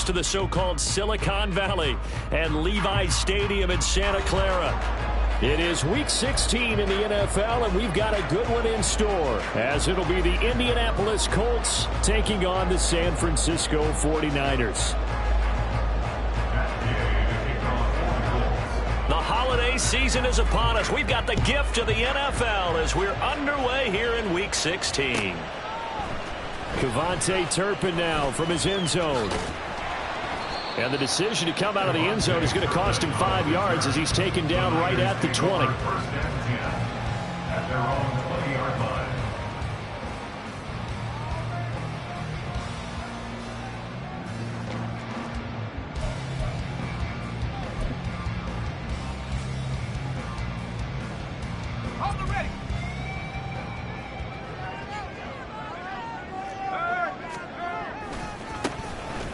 to the so-called Silicon Valley and Levi's Stadium in Santa Clara. It is Week 16 in the NFL, and we've got a good one in store, as it'll be the Indianapolis Colts taking on the San Francisco 49ers. The holiday season is upon us. We've got the gift of the NFL as we're underway here in Week 16. Kevontae Turpin now from his end zone. And the decision to come out of the end zone is going to cost him 5 yards as he's taken down right at the 20.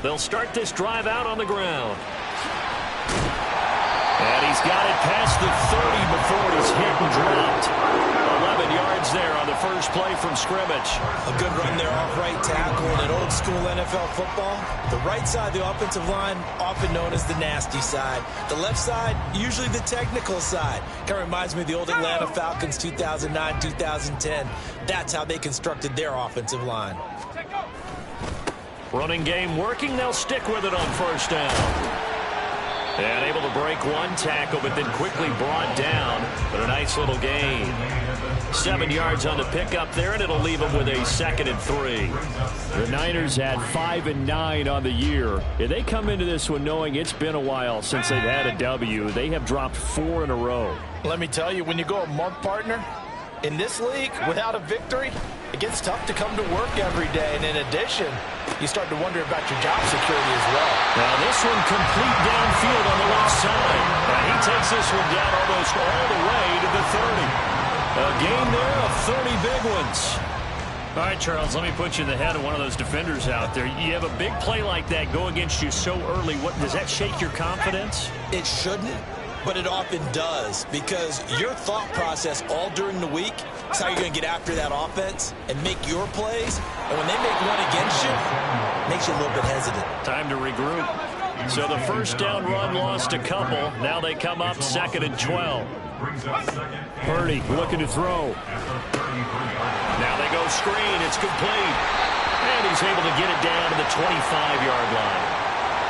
They'll start this drive out on the ground. And he's got it past the 30 before it is hit and dropped. 11 yards there on the first play from scrimmage. A good run there off right tackle. In old school NFL football, the right side of the offensive line, often known as the nasty side. The left side, usually the technical side. Kind of reminds me of the old Atlanta Falcons 2009, 2010. That's how they constructed their offensive line. Running game working. They'll stick with it on first down. And able to break one tackle, but then quickly brought down. But a nice little gain. 7 yards on the pickup there, and it'll leave them with a 2nd and 3. The Niners at 5-9 on the year. And they come into this one knowing it's been a while since they've had a W. They have dropped 4 in a row. Let me tell you, when you go a month, partner, in this league, without a victory, it gets tough to come to work every day. And in addition, you start to wonder about your job security as well. Now this one complete downfield on the left side. And he takes this one down almost all the way to the 30. A gain there of 30 big ones. All right, Charles, let me put you in the head of one of those defenders out there. You have a big play like that go against you so early. What does that shake your confidence? It shouldn't, but it often does, because your thought process all during the week is how you're going to get after that offense and make your plays. And when they make one against you, it makes you a little bit hesitant. Time to regroup. So the first down run lost a couple. Now they come up 2nd and 12. Purdy looking to throw. Now they go screen. It's complete. And he's able to get it down to the 25-yard line.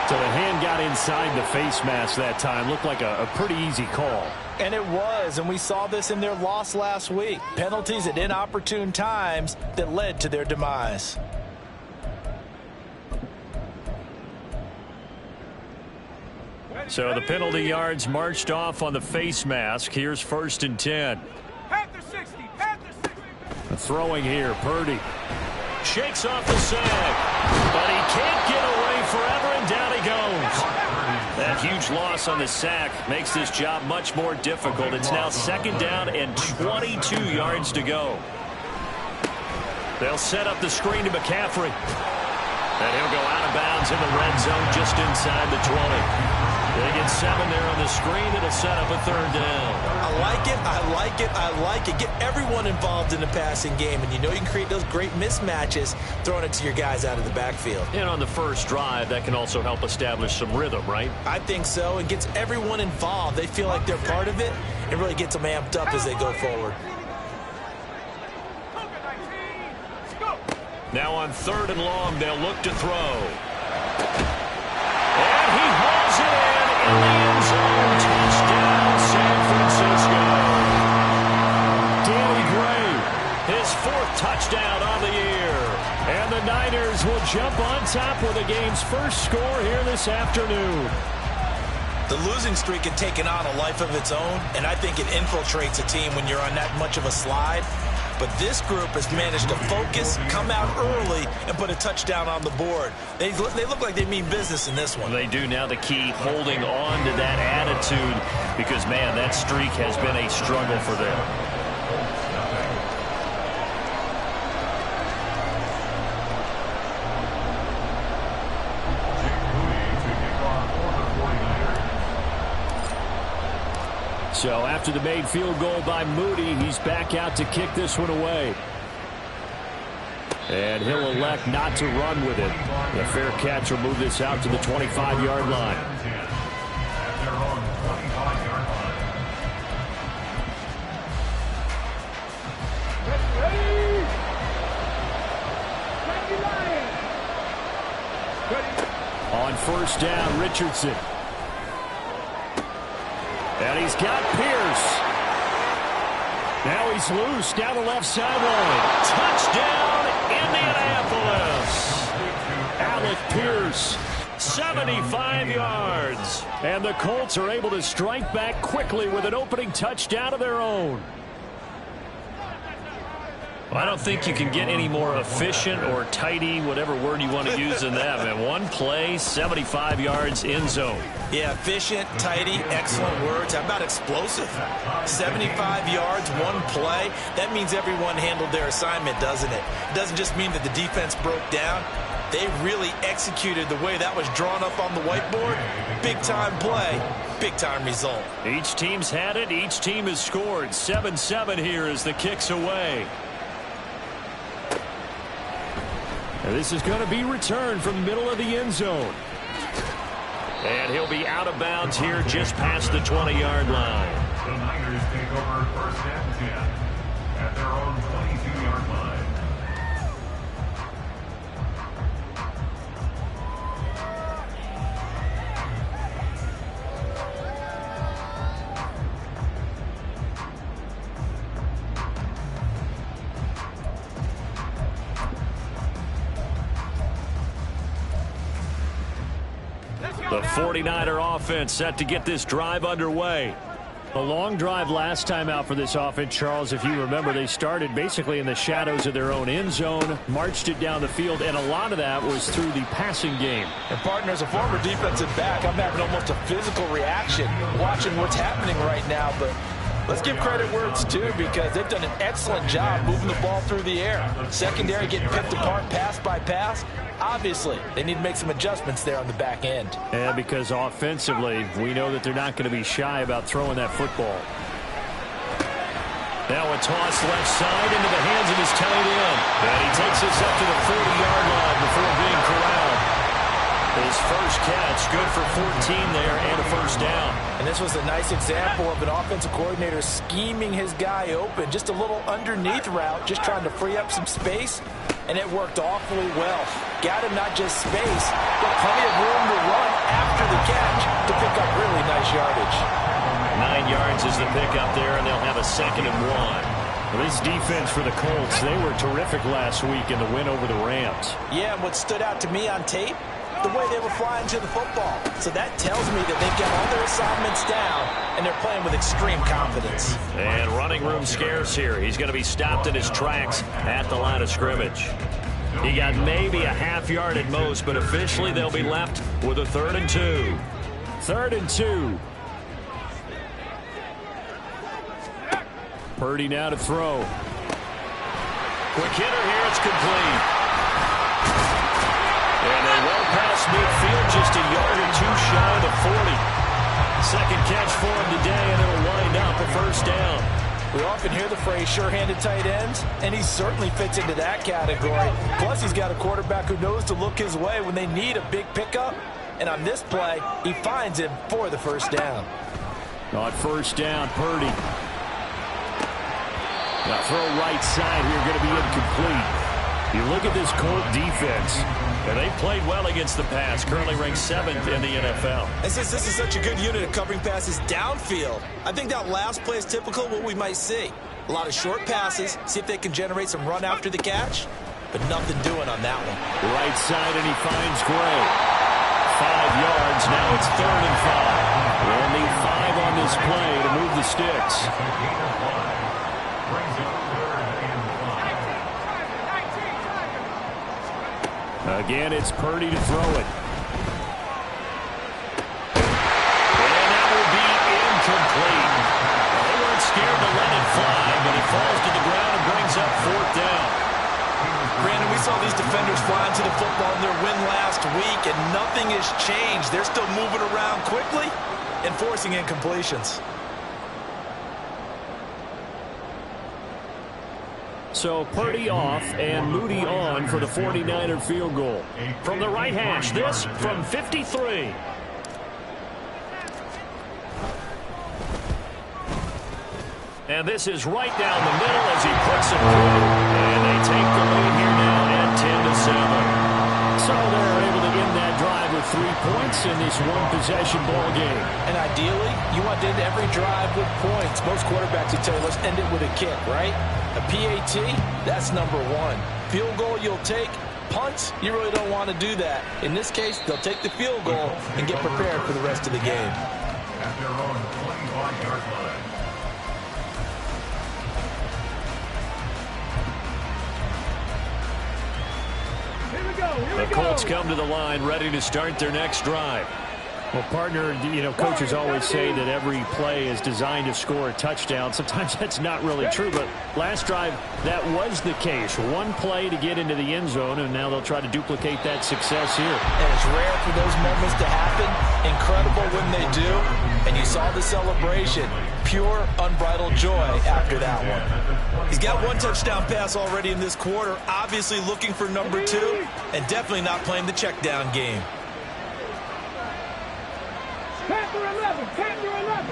So the hand got inside the face mask that time. Looked like a pretty easy call. And it was, and we saw this in their loss last week. Penalties at inopportune times that led to their demise. So the penalty yards marched off on the face mask. Here's 1st and 10. Panther 60, Panther 60. Throwing here, Purdy. Shakes off the sack, but he can't get away forever, and down he goes. That huge loss on the sack makes this job much more difficult. It's now 2nd down and 22 yards to go. They'll set up the screen to McCaffrey. And he'll go out of bounds in the red zone just inside the 20. They get 7 there on the screen. It'll set up a 3rd down. I like it. I like it. I like it. Get everyone involved in the passing game. And you know you can create those great mismatches throwing it to your guys out of the backfield. And on the first drive, that can also help establish some rhythm, right? I think so. It gets everyone involved. They feel like they're part of it. It really gets them amped up as they go forward. Now on 3rd and long, they'll look to throw. And he hauls it in the end zone. Touchdown, San Francisco. Danny Gray, his 4th touchdown on the year. And the Niners will jump on top with the game's first score here this afternoon. The losing streak had taken on a life of its own, and I think it infiltrates a team when you're on that much of a slide. But this group has managed to focus, come out early, and put a touchdown on the board. They look like they mean business in this one. They do. Now the key, holding on to that attitude, because, man, that streak has been a struggle for them. So after the made field goal by Moody, he's back out to kick this one away. And he'll elect not to run with it. The fair catch will move this out to the 25-yard line. On first down, Richardson. And he's got Pierce. Now he's loose down the left sideline. Touchdown, Indianapolis. Alec Pierce, 75 yards. And the Colts are able to strike back quickly with an opening touchdown of their own. Well, I don't think you can get any more efficient or tidy, whatever word you want to use in that. Man, one play, 75 yards, end zone. Yeah, efficient, tidy, excellent words. How about explosive? 75 yards, one play. That means everyone handled their assignment, doesn't it? It doesn't just mean that the defense broke down. They really executed the way that was drawn up on the whiteboard. Big-time play, big-time result. Each team's had it. Each team has scored. 7-7 here as the kick's away. And this is going to be returned from the middle of the end zone. And he'll be out of bounds here just past the 20-yard line. The Niners take over first and 10 at their own 22-yard line. The 49er offense set to get this drive underway. A long drive last time out for this offense, Charles. If you remember, they started basically in the shadows of their own end zone, marched it down the field, and a lot of that was through the passing game. And partner, as a former defensive back, I'm having almost a physical reaction watching what's happening right now. But let's give credit where it's due, because they've done an excellent job moving the ball through the air. Secondary getting picked apart pass by pass. Obviously, they need to make some adjustments there on the back end. And because offensively, we know that they're not going to be shy about throwing that football. Now a toss left side into the hands of his tight end. And he takes this up to the 40-yard line before being corralled. His first catch, good for 14 there and a first down. And this was a nice example of an offensive coordinator scheming his guy open. Just a little underneath route, just trying to free up some space. And it worked awfully well. Got him not just space, but plenty of room to run after the catch to pick up really nice yardage. 9 yards is the pickup there, and they'll have a 2nd and 1. Well, this defense for the Colts, they were terrific last week in the win over the Rams. Yeah, and what stood out to me on tape, the way they were flying to the football. So that tells me that they've got all their assignments down, and they're playing with extreme confidence. And running room scarce here. He's going to be stopped in his tracks at the line of scrimmage. He got maybe a half yard at most, but officially they'll be left with a 3rd and 2. 3rd and 2. Purdy now to throw. Quick hitter here. It's complete. And a well past midfield, just a yard or two shy of the 40. Second catch for him today, and it'll wind up a first down. We often hear the phrase sure-handed tight ends, and he certainly fits into that category. Plus, he's got a quarterback who knows to look his way when they need a big pickup. And on this play, he finds him for the first down. On first down, Purdy. Now throw right side here, going to be incomplete. You look at this Colt defense, and they played well against the pass, currently ranked 7th in the NFL. And since this is such a good unit of covering passes downfield, I think that last play is typical of what we might see. A lot of short passes, see if they can generate some run after the catch, but nothing doing on that one. Right side, and he finds Gray. 5 yards, now it's 3rd and 5. We'll need 5 on this play to move the sticks. Again, it's Purdy to throw it. And that will be incomplete. They weren't scared to let it fly, but it falls to the ground and brings up 4th down. Brandon, we saw these defenders flying to the football in their win last week, and nothing has changed. They're still moving around quickly and forcing incompletions. So Purdy off and Moody on for the 49er field goal. From the right hash, this from 53. And this is right down the middle as he puts it through. And they take the lead here now at 10-7. So they're able to end that drive with 3 points in this one-possession ball game. And ideally, you want to end every drive with points. Most quarterbacks will tell you, let's end it with a kick, right? A PAT, that's number one. Field goal you'll take. Punts, you really don't want to do that. In this case, they'll take the field goal and get prepared for the rest of the game. At their own 21-yard line. The Colts come to the line ready to start their next drive. Well, partner, coaches always say that every play is designed to score a touchdown. Sometimes that's not really true, but last drive, that was the case. One play to get into the end zone, and now they'll try to duplicate that success here. And it's rare for those moments to happen. Incredible when they do. And you saw the celebration. Pure, unbridled joy after that one. He's got one touchdown pass already in this quarter. Obviously looking for number 2, and definitely not playing the check down game. Panther 11, Panther 11.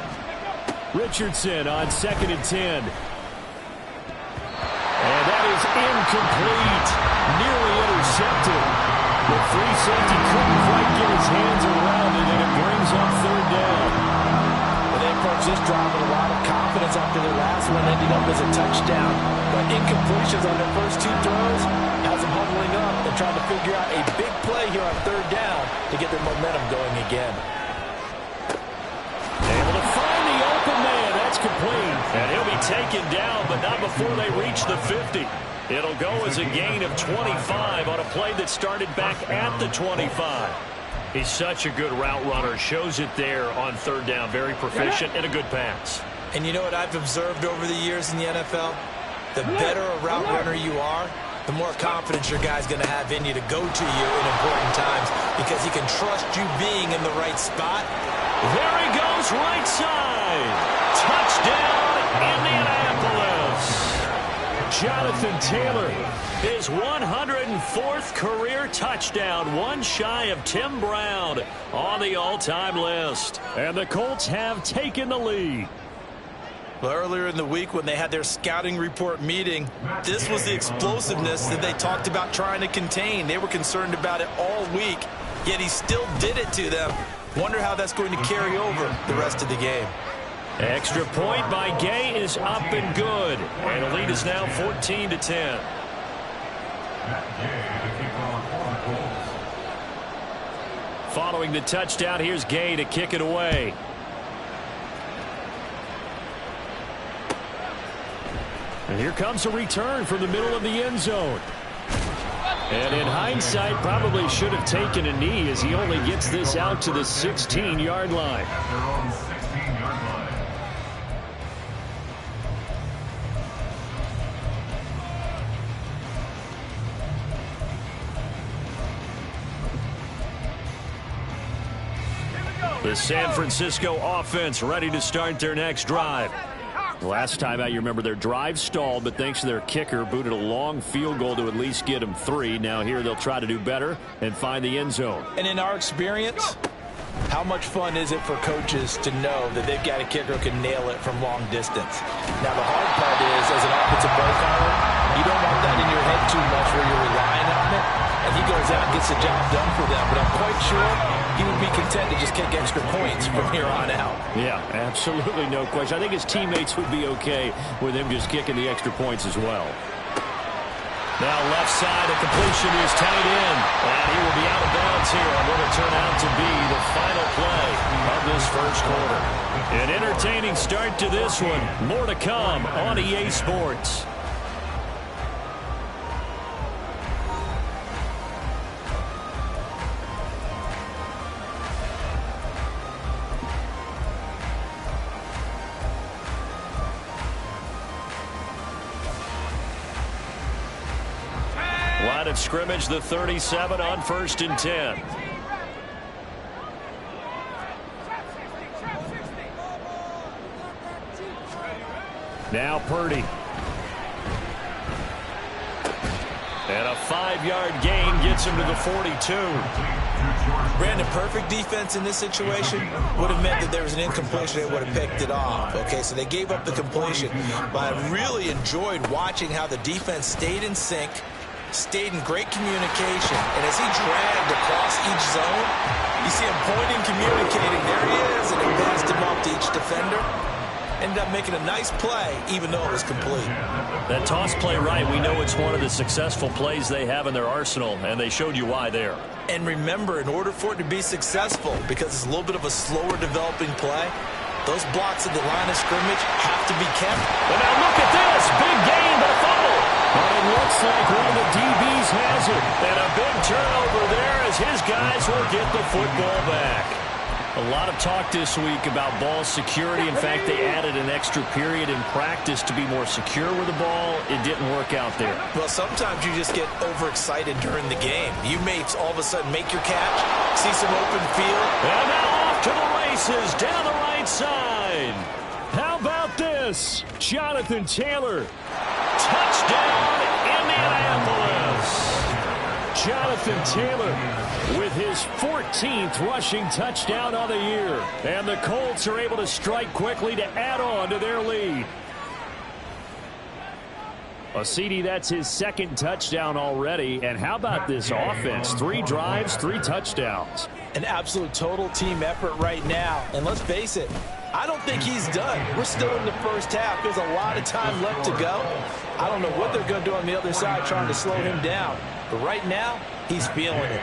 Richardson on 2nd and 10. And that is incomplete. Nearly intercepted. The free safety couldn't quite get his hands around it, and it brings up 3rd down. Well, they approached this drive with a lot of confidence after their last one ending up as a touchdown. But incompletions on their first 2 throws has them huddling up and trying to figure out a big play here on 3rd down to get their momentum going again. Able to find the open man. That's complete. And he'll be taken down, but not before they reach the 50. It'll go as a gain of 25 on a play that started back at the 25. He's such a good route runner. Shows it there on 3rd down. Very proficient and a good pass. And you know what I've observed over the years in the NFL? The better a route runner you are, the more confidence your guy's going to have in you to go to you in important times because he can trust you being in the right spot. There he goes, right side. Touchdown, Indianapolis. Jonathan Taylor, his 104th career touchdown, one shy of Tim Brown on the all-time list. And the Colts have taken the lead. Well, earlier in the week when they had their scouting report meeting, this was the explosiveness that they talked about trying to contain. They were concerned about it all week, yet he still did it to them. Wonder how that's going to carry over the rest of the game. Extra point by Gay is up and good. And the lead is now 14-10. Following the touchdown, here's Gay to kick it away. And here comes a return from the middle of the end zone. And in hindsight, probably should have taken a knee as he only gets this out to the 16-yard line. The San Francisco offense ready to start their next drive. Last time out, you remember their drive stalled, but thanks to their kicker, booted a long field goal to at least get them 3. Now here they'll try to do better and find the end zone. And in our experience, how much fun is it for coaches to know that they've got a kicker who can nail it from long distance? Now the hard part is, as an offensive play caller, you don't want that in your head too much where you're relying on it. And he goes out and gets the job done for them. But I'm quite sure he would be content to just kick extra points from here on out. Yeah, absolutely no question. I think his teammates would be okay with him just kicking the extra points as well. Now left side, a completion is tight end. And he will be out of bounds here on what will turn out to be the final play of this first quarter. An entertaining start to this one. More to come on EA Sports. Line of scrimmage, the 37 on 1st and 10. Now Purdy. And a 5-yard gain gets him to the 42. Brandon, perfect defense in this situation would have meant that there was an incompletion. They would have picked it off. Okay, so they gave up the completion. But I really enjoyed watching how the defense stayed in sync, stayed in great communication. And as he dragged across each zone, you see him pointing, communicating. There he is, and he passed him off to each defender. Ended up making a nice play, even though it was complete. That toss play right, we know it's one of the successful plays they have in their arsenal, and they showed you why there. And remember, in order for it to be successful, because it's a little bit of a slower developing play, those blocks at the line of scrimmage have to be kept. But now look at this. Big gain, but a fumble. But it looks like one of the DBs has it. And a big turnover there as his guys will get the football back. A lot of talk this week about ball security. In fact, they added an extra period in practice to be more secure with the ball. It didn't work out there. Well, sometimes you just get overexcited during the game. You may all of a sudden make your catch, see some open field. And now off to the races down the right side. How about this? Jonathan Taylor. Touchdown, Indianapolis. Jonathan Taylor with his 14th rushing touchdown of the year. And the Colts are able to strike quickly to add on to their lead. CD, that's his second touchdown already. And how about this offense? 3 drives, 3 touchdowns. An absolute total team effort right now. And let's face it, I don't think he's done. We're still in the first half. There's a lot of time left to go. I don't know what they're going to do on the other side trying to slow him down. But right now, he's feeling it.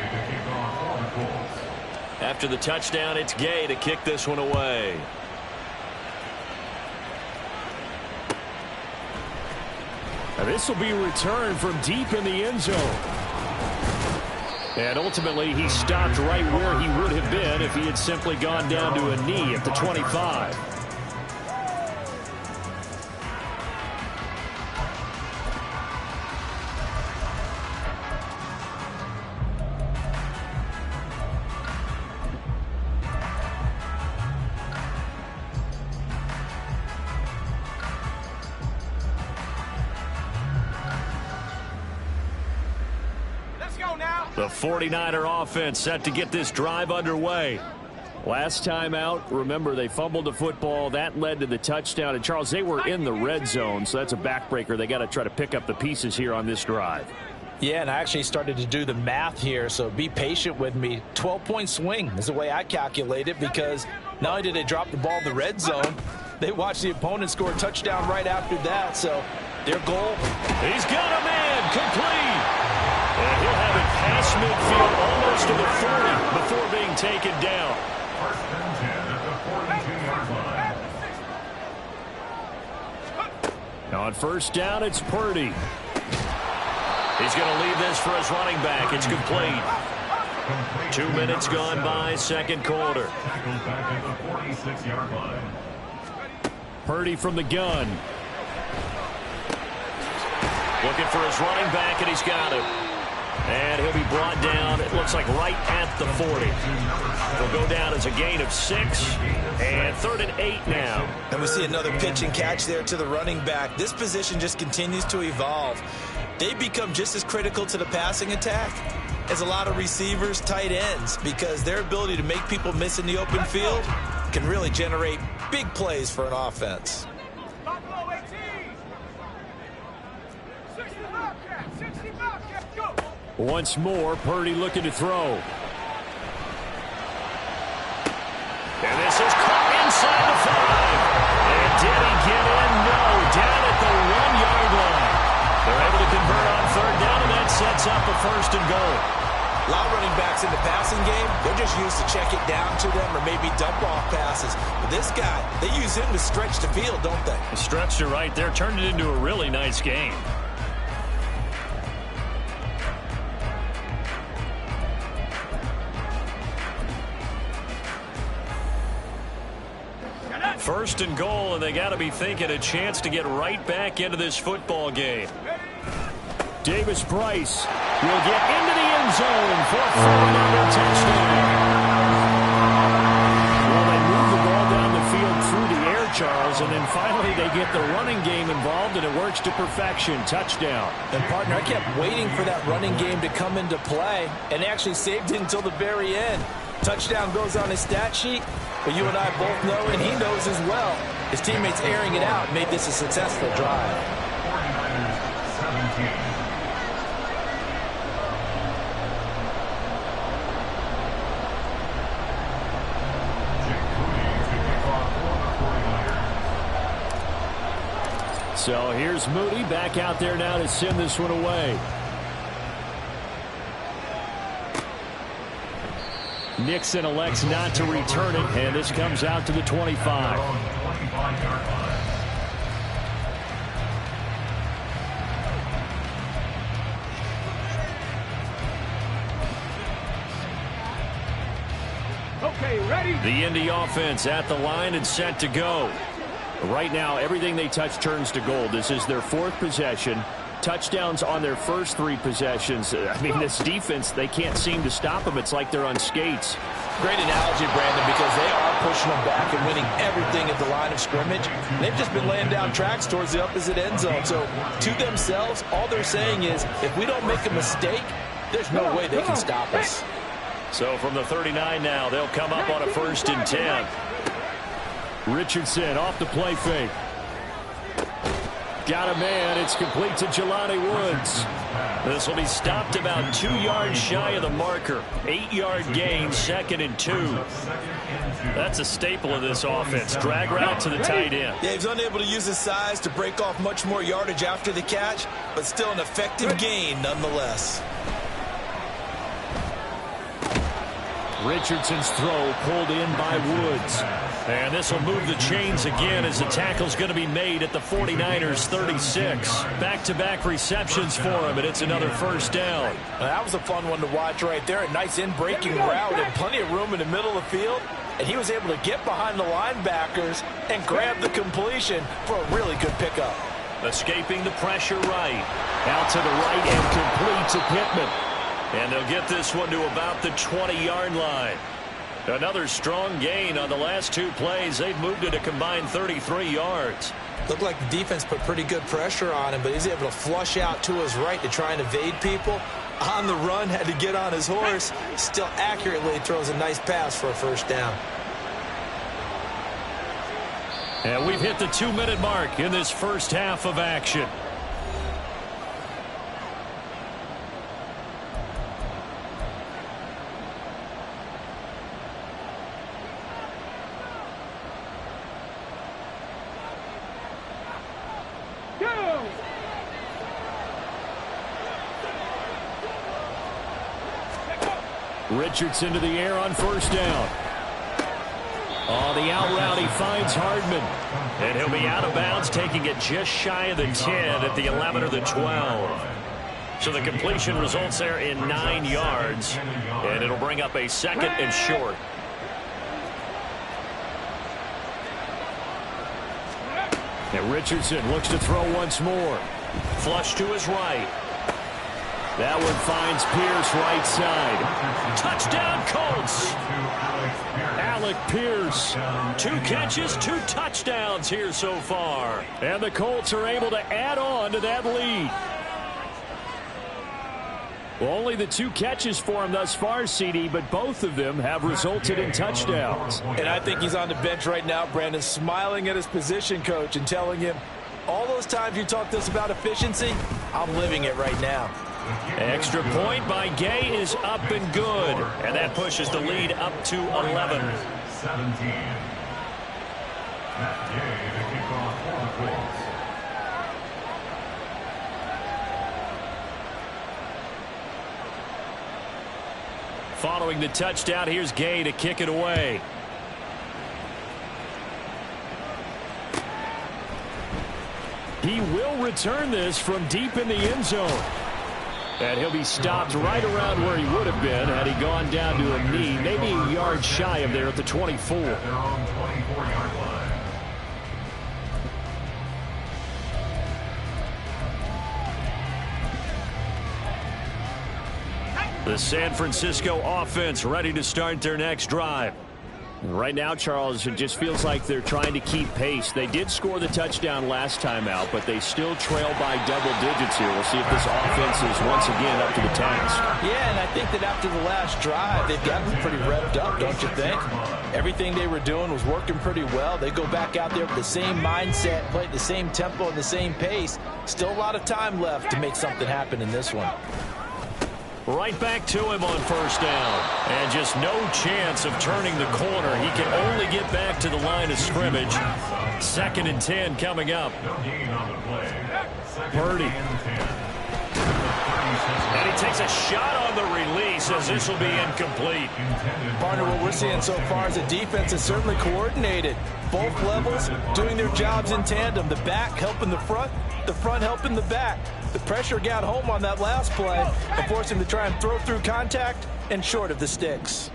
After the touchdown, it's Gay to kick this one away. Now this will be returned from deep in the end zone. And ultimately, he stopped right where he would have been if he had simply gone down to a knee at the 25. The 49er offense set to get this drive underway. Last time out, remember, they fumbled the football. That led to the touchdown. And, Charles, they were in the red zone, so that's a backbreaker. They got to try to pick up the pieces here on this drive. Yeah, and I actually started to do the math here, so be patient with me. 12-point swing is the way I calculate it, because not only did they drop the ball in the red zone, they watched the opponent score a touchdown right after that. So their goal. He's got a man complete. And he'll have it past midfield almost to the 40 before being taken down. First and 10 at the 42-yard line. Now on first down, it's Purdy. He's going to leave this for his running back. It's complete. 2 minutes gone by, second quarter. Tackled back at the 46-yard line. Purdy from the gun. Looking for his running back, and he's got it. And he'll be brought down, it looks like right at the 40. He'll go down as a gain of 6, and 3rd and 8 now. And we see another pitch and catch there to the running back. This position just continues to evolve. They become just as critical to the passing attack as a lot of receivers, tight ends, because their ability to make people miss in the open field can really generate big plays for an offense. Once more, Purdy looking to throw. And this is caught inside the 5. And did he get in? No, down at the 1-yard line. They're able to convert on 3rd down, and that sets up a 1st and goal. A lot of running backs in the passing game, they're just used to check it down to them or maybe dump off passes. But this guy, they use him to stretch the field, don't they? Stretched it right there, turned it into a really nice game. First and goal, and they got to be thinking a chance to get right back into this football game. Davis Price will get into the end zone for a 4-yard touchdown. Well, they move the ball down the field through the air, Charles, and then finally they get the running game involved, and it works to perfection. Touchdown. And, partner, I kept waiting for that running game to come into play and actually saved it until the very end. Touchdown goes on his stat sheet, but you and I both know, and he knows as well, his teammates airing it out made this a successful drive. 49ers 17. So here's Moody back out there now to send this one away. Nixon elects not to return it, and this comes out to the 25. Okay, ready? The Indy offense at the line and set to go. Right now, everything they touch turns to gold. This is their 4th possession. Touchdowns on their first 3 possessions. I mean, this defense, they can't seem to stop them. It's like they're on skates. Great analogy, Brandon, because they are pushing them back and winning everything at the line of scrimmage. They've just been laying down tracks towards the opposite end zone. So, to themselves, all they're saying is, if we don't make a mistake, there's no way they can stop us. So, from the 39 now, they'll come up on a 1st and 10. Richardson off the play fake. Got a man. It's complete to Jelani Woods. This will be stopped about 2 yards shy of the marker. 8-yard gain, 2nd and 2. That's a staple of this offense. Drag route to the tight end. Yeah, he's unable to use his size to break off much more yardage after the catch, but still an effective gain nonetheless. Richardson's throw pulled in by Woods. And this will move the chains again as the tackle's going to be made at the 49ers 36. Back-to-back receptions for him, and it's another 1st down. That was a fun one to watch right there. A nice in-breaking route and plenty of room in the middle of the field. And he was able to get behind the linebackers and grab the completion for a really good pickup. Escaping the pressure right. Out to the right and complete to Pittman. And they'll get this one to about the 20-yard line. Another strong gain on the last 2 plays. They've moved it a combined 33 yards. Looked like the defense put pretty good pressure on him, but he's able to flush out to his right to try and evade people. On the run, had to get on his horse. Still accurately throws a nice pass for a 1st down. And we've hit the 2-minute mark in this first half of action. Richardson to the air on 1st down. On the out route, he finds Hardman. And he'll be out of bounds, taking it just shy of the 10 at the 11 or the 12. So the completion results there in 9 yards. And it'll bring up a 2nd and short. And Richardson looks to throw once more. Flush to his right. That one finds Pierce right side. Touchdown Colts. Alec Pierce. 2 catches, 2 touchdowns here so far. And the Colts are able to add on to that lead. Well, only the 2 catches for him thus far, CD, but both of them have resulted in touchdowns. And I think he's on the bench right now, Brandon, smiling at his position coach and telling him, all those times you talked to us about efficiency, I'm living it right now. Extra point by Gay is up and good. And that pushes the lead up to 11. 17. Matt Gay, the kickoff for the Colts. Following the touchdown, here's Gay to kick it away. He will return this from deep in the end zone. And he'll be stopped right around where he would have been had he gone down to a knee, maybe a yard shy of there at the 24. Their own 24-yard line. The San Francisco offense ready to start their next drive. Right now, Charles, it just feels like they're trying to keep pace. They did score the touchdown last time out, but they still trail by double digits here. We'll see if this offense is once again up to the task. Yeah, and I think that after the last drive, they've gotten pretty revved up, don't you think? Everything they were doing was working pretty well. They go back out there with the same mindset, play at the same tempo and the same pace. Still a lot of time left to make something happen in this one. Right back to him on first down. And just no chance of turning the corner. He can only get back to the line of scrimmage. 2nd and 10 coming up. Purdy. And he takes a shot on the release as this will be incomplete. Partner, what we're seeing so far is a defense is certainly coordinated. Both levels doing their jobs in tandem. The back helping the front helping the back. The pressure got home on that last play and forced him to try and throw through contact and short of the sticks.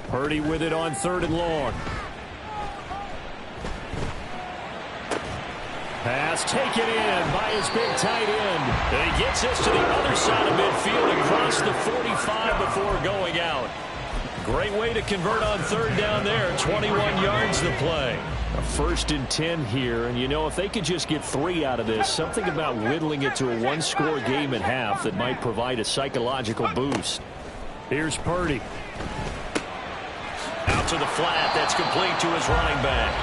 Purdy with it on 3rd and long. Pass taken in by his big tight end. And he gets this to the other side of midfield across the 45 before going out. Great way to convert on 3rd down there. 21 yards to play. A 1st and 10 here, and you know, if they could just get 3 out of this, something about whittling it to a 1-score game at half that might provide a psychological boost. Here's Purdy. Out to the flat. That's complete to his running back.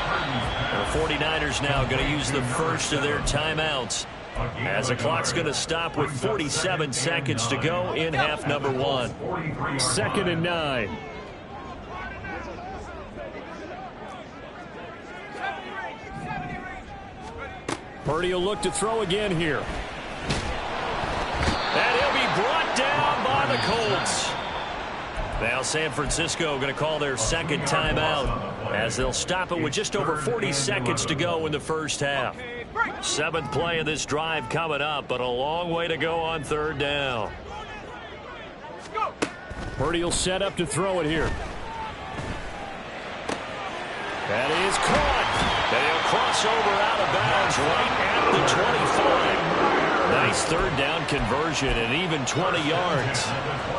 And the 49ers now going to use the first of their timeouts, as the clock's going to stop with 47 seconds to go in half number 1. 2nd and 9. Purdy will look to throw again here. And he'll be brought down by the Colts. Now San Francisco going to call their 2nd timeout, as they'll stop it with just over 40 seconds to go in the first half. 7th play of this drive coming up, but a long way to go on 3rd down. Purdy will set up to throw it here. That is caught. And he'll cross over out of bounds right at the 25. Nice 3rd down conversion and even 20 yards.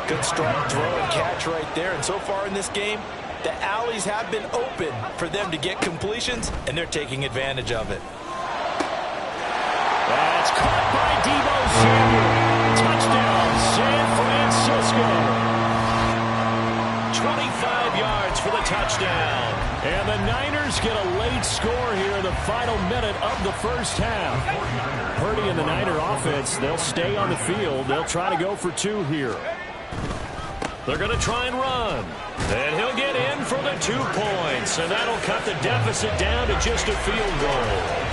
Good strong throw and catch right there. And so far in this game, the alleys have been open for them to get completions, and they're taking advantage of it. That's caught by Deebo Samuel. Touchdown, San Francisco. 25 yards for the touchdown. And the Niners get a late score here in the final minute of the first half. Purdy and the Niner offense, they'll stay on the field. They'll try to go for 2 here. They're going to try and run. And he'll get in for the 2 points. And that'll cut the deficit down to just a field goal.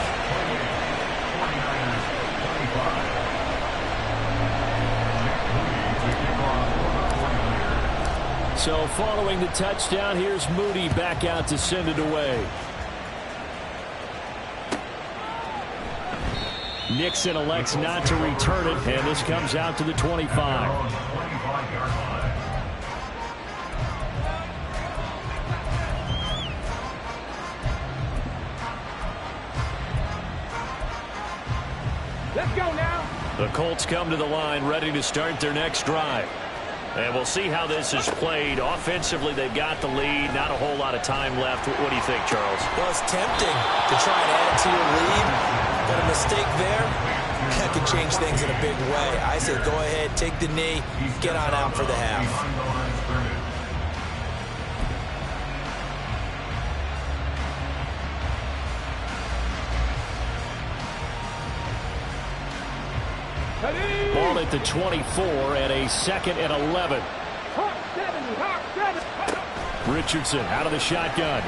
So following the touchdown, here's Moody back out to send it away. Nixon elects not to return it, and this comes out to the 25. Let's go now. The Colts come to the line ready to start their next drive. And we'll see how this is played. Offensively, they've got the lead. Not a whole lot of time left. What do you think, Charles? Well, it's tempting to try and add to your lead, but a mistake there, that could change things in a big way. I say go ahead, take the knee, get on out for the half. Ball at the 24 and a 2nd and 11. Richardson out of the shotgun.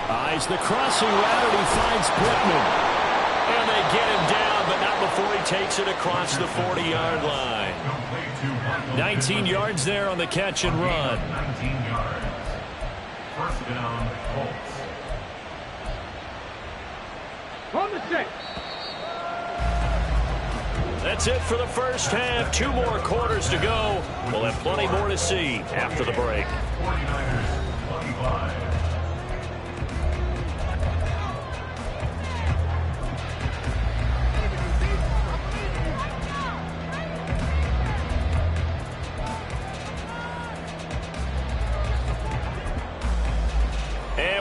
Eyes the crossing route, and he finds Pittman. And they get him down, but not before he takes it across the 40-yard line. 19 yards there on the catch and run. 19 yards. First down, Colts. On the 6. That's it for the first half. 2 more quarters to go. We'll have plenty more to see after the break. 49ers, 25.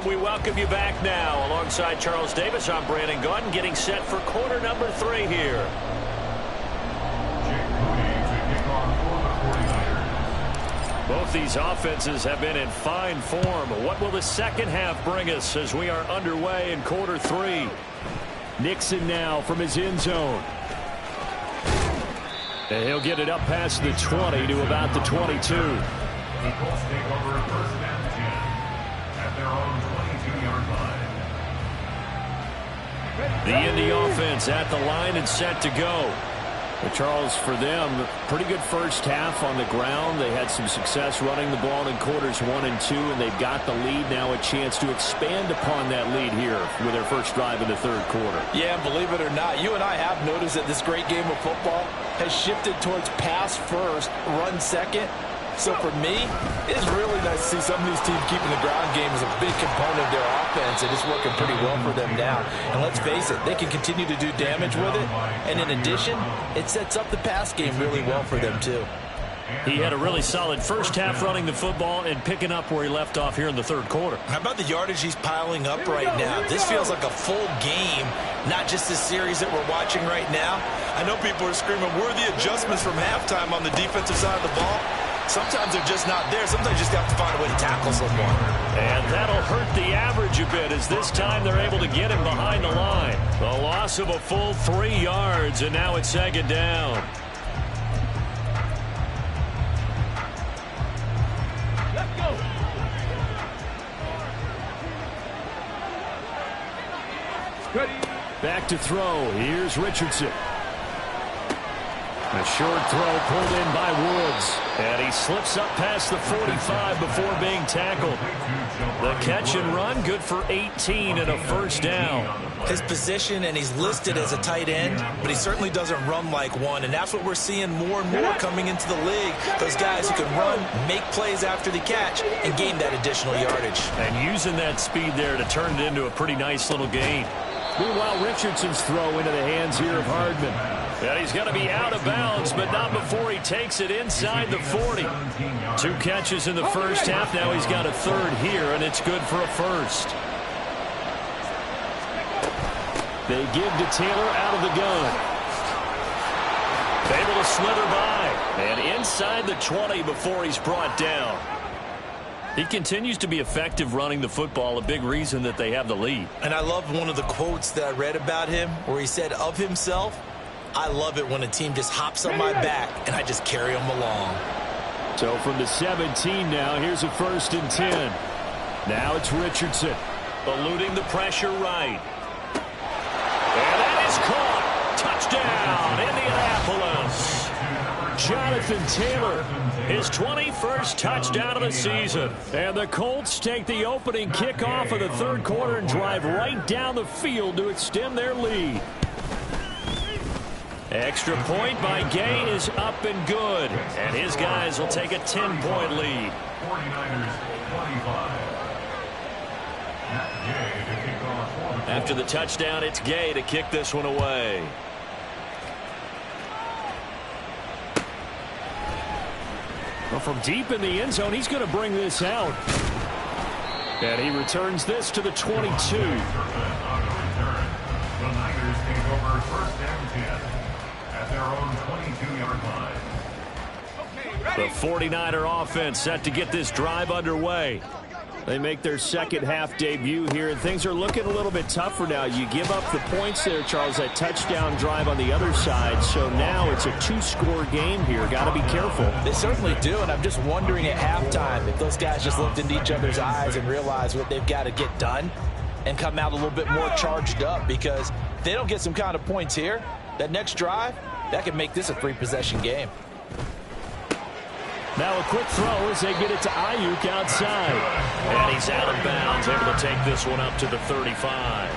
And we welcome you back now. Alongside Charles Davis, I'm Brandon Gaudin, getting set for quarter number 3 here. Both these offenses have been in fine form. What will the second half bring us as we are underway in quarter 3? Nixon now from his end zone. And he'll get it up past the 20 to about the 22. The Colts take over first and 10 at their own 22-yard line. The Indy offense at the line and set to go. But Charles, for them, pretty good first half on the ground. They had some success running the ball in quarters 1 and 2, and they've got the lead now, a chance to expand upon that lead here with their first drive in the third quarter. Yeah, believe it or not, you and I have noticed that this great game of football has shifted towards pass first, run second. So for me, it's really nice to see some of these teams keeping the ground game as a big component of their offense, and it's working pretty well for them now. And let's face it, they can continue to do damage with it. And in addition, it sets up the pass game really well for them too. He had a really solid first half running the football and picking up where he left off here in the third quarter. How about the yardage he's piling up right now? This feels like a full game, not just the series that we're watching right now. I know people are screaming, where are the adjustments from halftime on the defensive side of the ball? Sometimes they're just not there. Sometimes you just have to find a way to tackle someone. And that'll hurt the average a bit as this time they're able to get him behind the line. The loss of a full 3 yards, and now it's second down. Let's go. Ready. Back to throw. Here's Richardson. A short throw pulled in by Woods. And he slips up past the 45 before being tackled. The catch and run, good for 18 and a first down. His position, and he's listed as a tight end, but he certainly doesn't run like one. And that's what we're seeing more and more coming into the league. Those guys who can run, make plays after the catch, and gain that additional yardage. And using that speed there to turn it into a pretty nice little gain. Meanwhile, Richardson's throw into the hands here of Hardman. And he's going to be out of bounds, but not before he takes it inside the 40. 2 catches in the first half. Now he's got a third here, and it's good for a first. They give to Taylor out of the gun. Able to slither by. And inside the 20 before he's brought down. He continues to be effective running the football, a big reason that they have the lead. And I love one of the quotes that I read about him where he said of himself, I love it when a team just hops on my back and I just carry them along. So from the 17 now, here's a 1st and 10. Now it's Richardson. Eluding the pressure right. And that is caught. Touchdown, Indianapolis. Jonathan Taylor, his 21st touchdown of the season. And the Colts take the opening kickoff of the third quarter and drive right down the field to extend their lead. Extra point by Gay is up and good. And his guys will take a 10-point lead. 49ers 25. After the touchdown, it's Gay to kick this one away. Well, from deep in the end zone, he's going to bring this out. And he returns this to the 22. The Niners take over first and 10 at their own 22-yard line. The 49er offense set to get this drive underway. They make their second half debut here, and things are looking a little bit tougher now. You give up the points there, Charles, that touchdown drive on the other side. So now it's a 2-score game here. Got to be careful. They certainly do, and I'm just wondering at halftime if those guys just looked into each other's eyes and realized what they've got to get done and come out a little bit more charged up, because if they don't get some kind of points here, that next drive, that could make this a 3-possession game. Now a quick throw as they get it to Ayuk outside. And he's out of bounds, able to take this one up to the 35.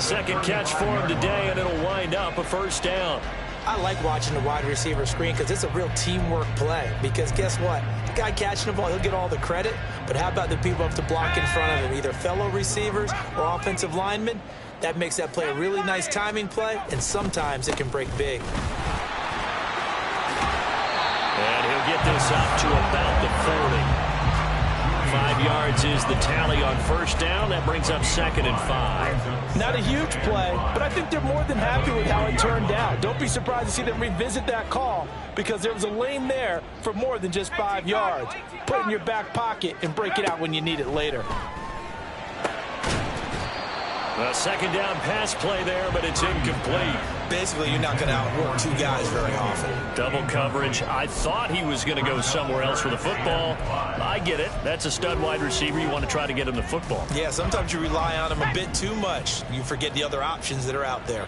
Second catch for him today, and it'll wind up a first down. I like watching the wide receiver screen because it's a real teamwork play. Because guess what? The guy catching the ball, he'll get all the credit. But how about the people up to block in front of him, either fellow receivers or offensive linemen? That makes that play a really nice timing play, and sometimes it can break big. And he'll get this up to about the 40. 5 yards is the tally on first down. That brings up 2nd and 5. Not a huge play, but I think they're more than happy with how it turned out. Don't be surprised to see them revisit that call because there was a lane there for more than just 5 yards. Put it in your back pocket and break it out when you need it later. A 2nd down pass play there, but it's incomplete. Basically, you're not going to outwork two guys very often. Double coverage. I thought he was going to go somewhere else for the football. I get it. That's a stud wide receiver. You want to try to get him the football. Yeah, sometimes you rely on him a bit too much. You forget the other options that are out there.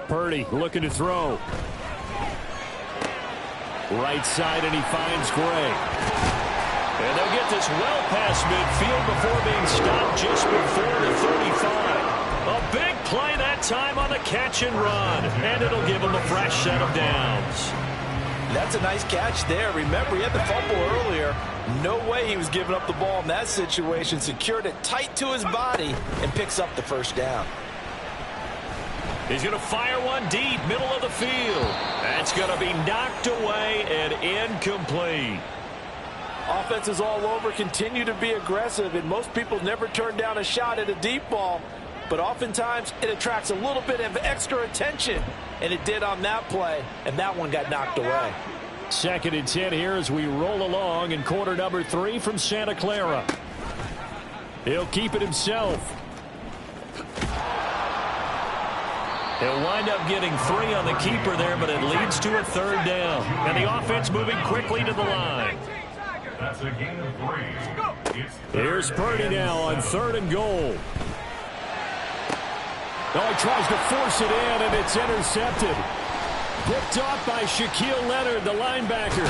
Purdy looking to throw. Right side, and he finds Gray. And they'll get this well past midfield before being stopped just before the 35. A big play that time on the catch and run. And it'll give him a fresh set of downs. That's a nice catch there. Remember, he had the fumble earlier. No way he was giving up the ball in that situation. Secured it tight to his body and picks up the first down. He's going to fire one deep, middle of the field. That's going to be knocked away and incomplete. Offenses all over continue to be aggressive, and most people never turn down a shot at a deep ball. But oftentimes, it attracts a little bit of extra attention, and it did on that play, and that one got knocked away. 2nd and 10 here as we roll along in quarter number 3 from Santa Clara. He'll keep it himself. He'll wind up getting 3 on the keeper there, but it leads to a 3rd down. And the offense moving quickly to the line. That's a gain of 3. Here's Purdy now on 3rd and goal. Oh, he tries to force it in, and it's intercepted. Picked off by Shaquille Leonard, the linebacker.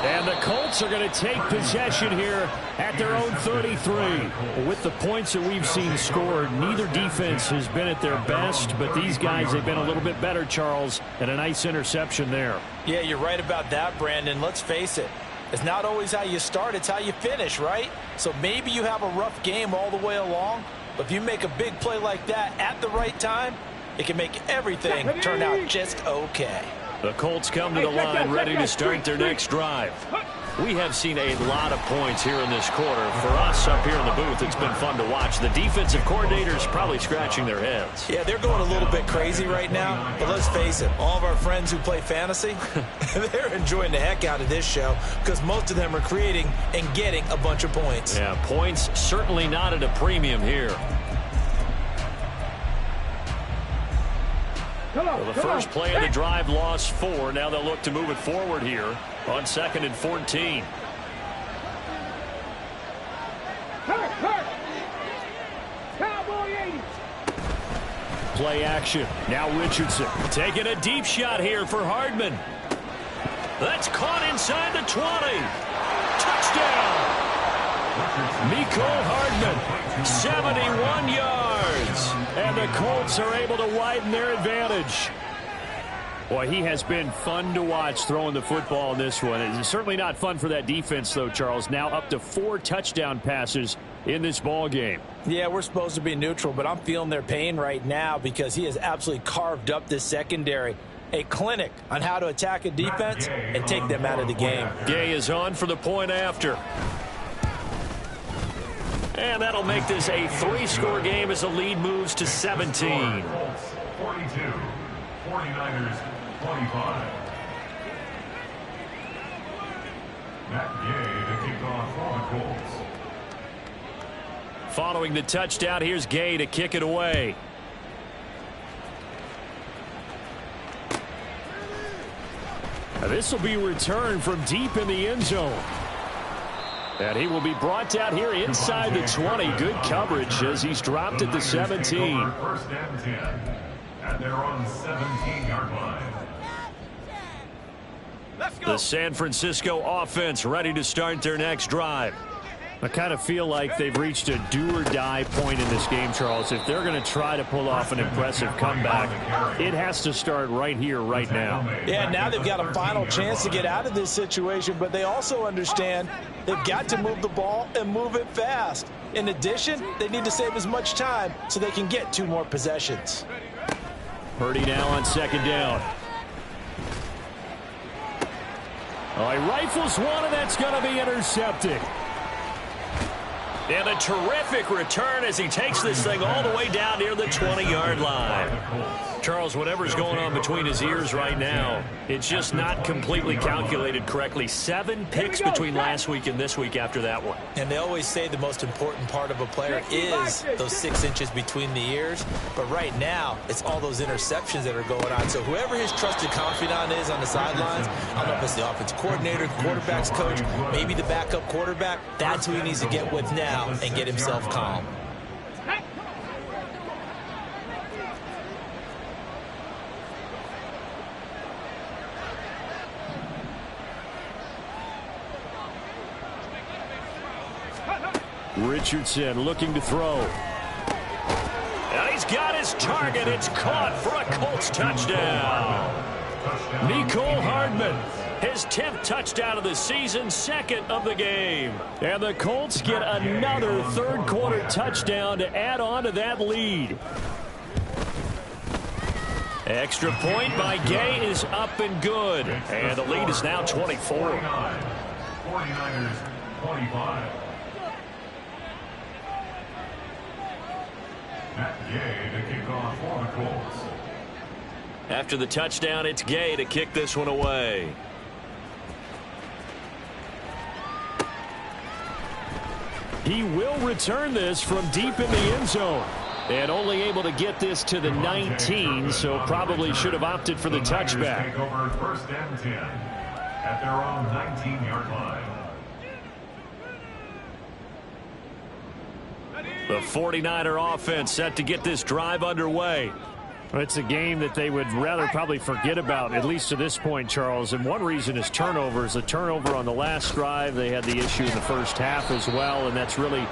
And the Colts are going to take possession here at their own 33. With the points that we've seen scored, neither defense has been at their best, but these guys have been a little bit better, Charles, and a nice interception there. Yeah, you're right about that, Brandon. Let's face it. It's not always how you start, it's how you finish, right? So maybe you have a rough game all the way along, but if you make a big play like that at the right time, it can make everything turn out just okay. The Colts come to the line ready to start their next drive. We have seen a lot of points here in this quarter. For us up here in the booth, it's been fun to watch. The defensive coordinators probably scratching their heads. Yeah, they're going a little bit crazy right now. But let's face it, all of our friends who play fantasy, they're enjoying the heck out of this show because most of them are creating and getting a bunch of points. Yeah, points certainly not at a premium here. Well, the first play of the drive lost 4. Now they'll look to move it forward here on 2nd and 14. Play action. Now Richardson taking a deep shot here for Hardman. That's caught inside the 20. Touchdown. Mecole Hardman, 71 yards. And the Colts are able to widen their advantage. Boy, he has been fun to watch throwing the football in this one. It's certainly not fun for that defense, though, Charles. Now up to 4 touchdown passes in this ball game. Yeah, we're supposed to be neutral, but I'm feeling their pain right now because he has absolutely carved up this secondary. A clinic on how to attack a defense and take them out of the game. Gay is on for the point after. And that'll make this a 3-score game as the lead moves to 17. 42, 49ers 25. Matt Gay to kick off for the Colts. Following the touchdown, here's Gay to kick it away. Now this will be returned from deep in the end zone. And he will be brought down here inside the 20. Good coverage as he's dropped at the 17. First and 10 at their own 17-yard line. The San Francisco offense ready to start their next drive. I kind of feel like they've reached a do-or-die point in this game, Charles. If they're going to try to pull off an impressive comeback, it has to start right here, right now. Yeah, now they've got a final chance to get out of this situation, but they also understand they've got to move the ball and move it fast. In addition, they need to save as much time so they can get 2 more possessions. Purdy now on 2nd down. Oh, he rifles one, and that's going to be intercepted. And a terrific return as he takes this thing all the way down near the 20-yard line. Charles, whatever's going on between his ears right now, it's just not completely calculated correctly. 7 picks between last week and this week after that one. And they always say the most important part of a player is those 6 inches between the ears. But right now, it's all those interceptions that are going on. So whoever his trusted confidant is on the sidelines, I don't know if it's the offensive coordinator, the quarterback's coach, maybe the backup quarterback, that's who he needs to get with now and get himself calm. Richardson looking to throw. And he's got his target. It's caught for a Colts touchdown. Mecole Hardman, his 10th touchdown of the season, 2nd of the game. And the Colts get another third-quarter touchdown to add on to that lead. Extra point by Gay is up and good. And the lead is now 24. 49ers 25. Matt Gay to kick off for the Colts. After the touchdown, it's Gay to kick this one away. He will return this from deep in the end zone. And only able to get this to the 19, so probably should have opted for the touchback. Take over 1st and 10 at their own 19-yard line. The 49er offense set to get this drive underway. It's a game that they would rather probably forget about, at least to this point, Charles. And one reason is turnovers. A turnover on the last drive. They had the issue in the first half as well, and that's really,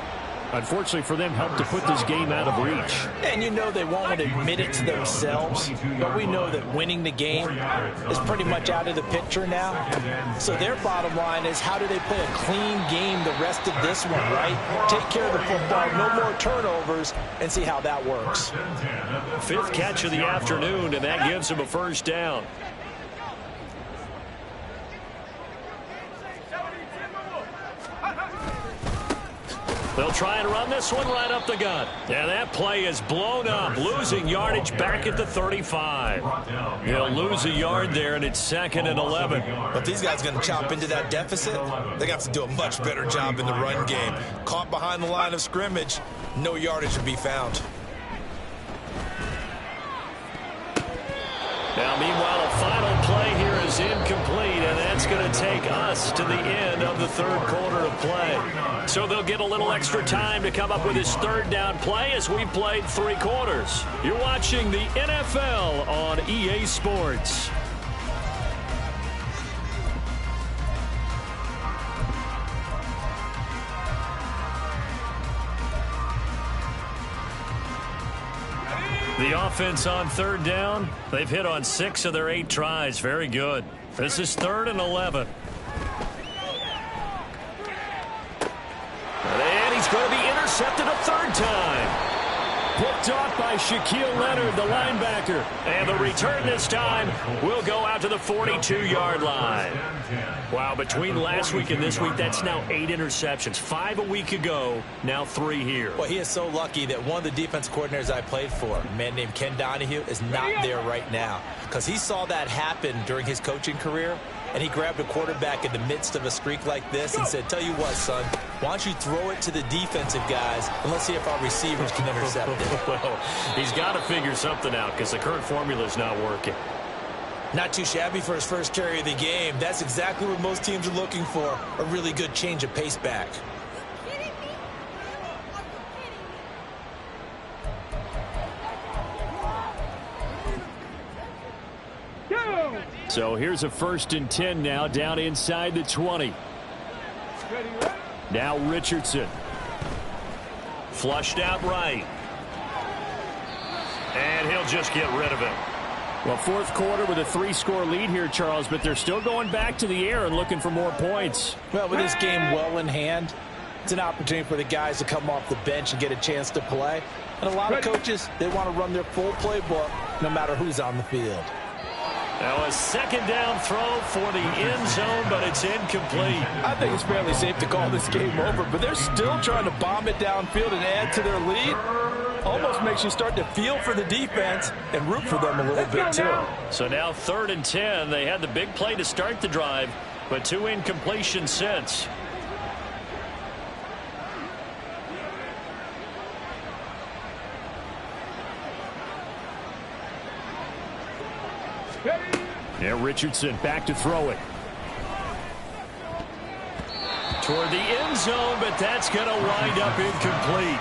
unfortunately for them, helped to put this game out of reach. And you know they won't admit it to themselves, but we know that winning the game is pretty much out of the picture now. So their bottom line is, how do they play a clean game the rest of this one, right? Take care of the football, no more turnovers, and see how that works. 5th catch of the afternoon, and that gives him a first down. They'll try and run this one right up the gut. And that play is blown up, losing yardage back at the 35. He'll lose a yard there, and it's 2nd and 11. But these guys are going to chop into that deficit. They got to do a much better job in the run game. Caught behind the line of scrimmage, no yardage to be found. Now, meanwhile, a final play here is incomplete, and that's going to take us to the end of the 3rd quarter of play. So they'll get a little extra time to come up with his 3rd down play as we played 3 quarters. You're watching the NFL on EA Sports. The offense on 3rd down, they've hit on 6 of their 8 tries. Very good. This is 3rd and 11. And he's going to be intercepted a 3rd time. Picked off by Shaquille Leonard, the linebacker. And the return this time will go out to the 42-yard line. Wow, between last week and this week, that's now 8 interceptions. 5 a week ago, now 3 here. Well, he is so lucky that one of the defense coordinators I played for, a man named Ken Donahue, is not there right now. Because he saw that happen during his coaching career, and he grabbed a quarterback in the midst of a streak like this and said, tell you what, son, why don't you throw it to the defensive guys, and let's see if our receivers can intercept it. Well, he's got to figure something out because the current formula is not working. Not too shabby for his first carry of the game. That's exactly what most teams are looking for, a really good change of pace back. So here's a 1st and 10 now, down inside the 20. Now Richardson. Flushed out right. And he'll just get rid of it. Well, 4th quarter with a 3-score lead here, Charles, but they're still going back to the air and looking for more points. Well, with this game well in hand, it's an opportunity for the guys to come off the bench and get a chance to play. And a lot of coaches, they want to run their full playbook no matter who's on the field. Now a second down throw for the end zone, but it's incomplete. I think it's fairly safe to call this game over, but they're still trying to bomb it downfield and add to their lead. Almost makes you start to feel for the defense and root for them a little bit too. So now 3rd and 10. They had the big play to start the drive, but 2 incompletions since. Yeah, Richardson back to throw it. Toward the end zone, but that's going to wind up incomplete.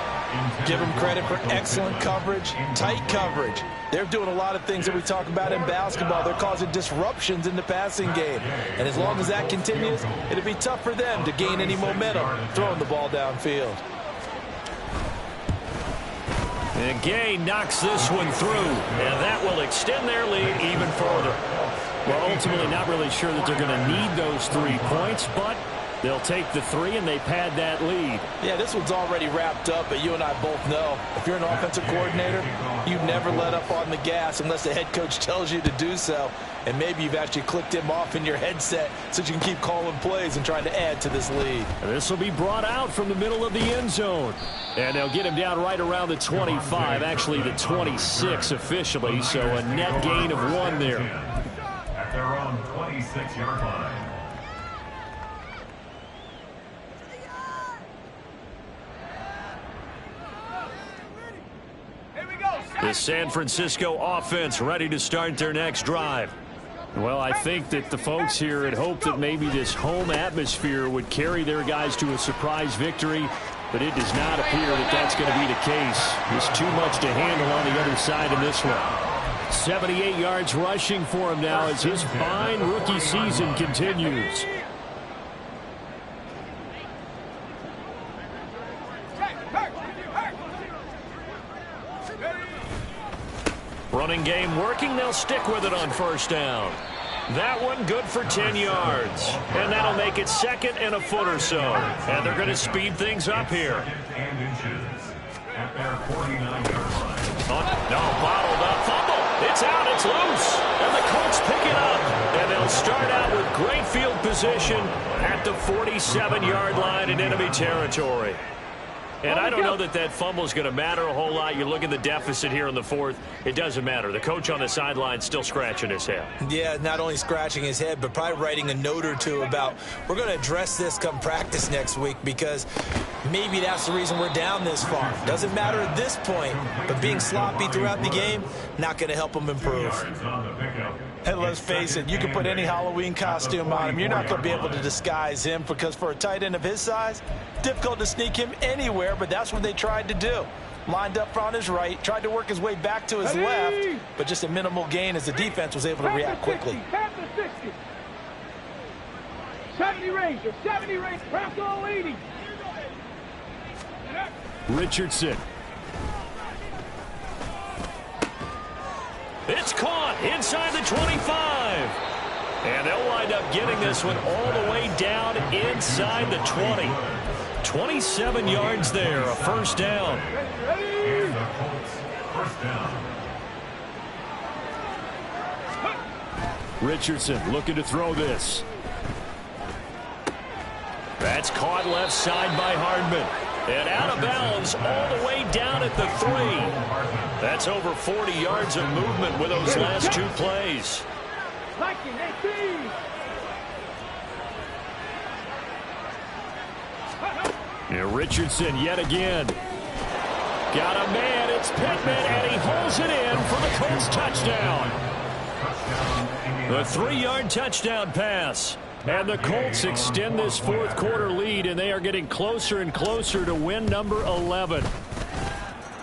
Give them credit for excellent coverage, tight coverage. They're doing a lot of things that we talk about in basketball. They're causing disruptions in the passing game. And as long as that continues, it'll be tough for them to gain any momentum throwing the ball downfield. And Gay knocks this one through, and that will extend their lead even further. Well, ultimately not really sure that they're going to need those 3 points, but they'll take the 3 and they pad that lead. Yeah, this one's already wrapped up, but you and I both know if you're an offensive coordinator, you never let up on the gas unless the head coach tells you to do so. And maybe you've actually clicked him off in your headset so you can keep calling plays and trying to add to this lead. This will be brought out from the middle of the end zone. And they'll get him down right around the 25, actually the 26 officially, so a net gain of 1 there. At their own 26-yard line. The San Francisco offense ready to start their next drive. Well, I think that the folks here had hoped that maybe this home atmosphere would carry their guys to a surprise victory, but it does not appear that that's going to be the case. There's too much to handle on the other side in this one. 78 yards rushing for him now as his fine rookie season continues. Running game working. They'll stick with it on 1st down. That one good for 10 yards. And that'll make it 2nd and a foot or so. And they're going to speed things up here. At their 49-yard line. No, bottled up. Fumble. It's out. It's loose. And the Colts pick it up. And they'll start out with great field position at the 47-yard line in enemy territory. And I don't know that that fumble is going to matter a whole lot. You look at the deficit here in the 4th. It doesn't matter. The coach on the sideline still scratching his head. Yeah, not only scratching his head, but probably writing a note or two about we're going to address this come practice next week because maybe that's the reason we're down this far. Doesn't matter at this point, but being sloppy throughout the game, not going to help them improve. And let's face it, you can put any Halloween costume on him. You're not going to be able to disguise him because for a tight end of his size, difficult to sneak him anywhere, but that's what they tried to do. Lined up on his right, tried to work his way back to his left, but just a minimal gain as the defense was able to react quickly. 70 range, 70 range, perhaps all 80. Richardson. It's caught inside the 25. And they'll wind up getting this one all the way down inside the 20. 27 yards there, a 1st down. And the Colts, 1st down. Richardson looking to throw this. That's caught left side by Hardman. And out of bounds all the way down at the 3. That's over 40 yards of movement with those last 2 plays. And Richardson yet again. Got a man, it's Pittman, and he holds it in for the Colts touchdown. The 3-yard touchdown pass. And the Colts extend this 4th quarter lead, and they are getting closer and closer to win number 11.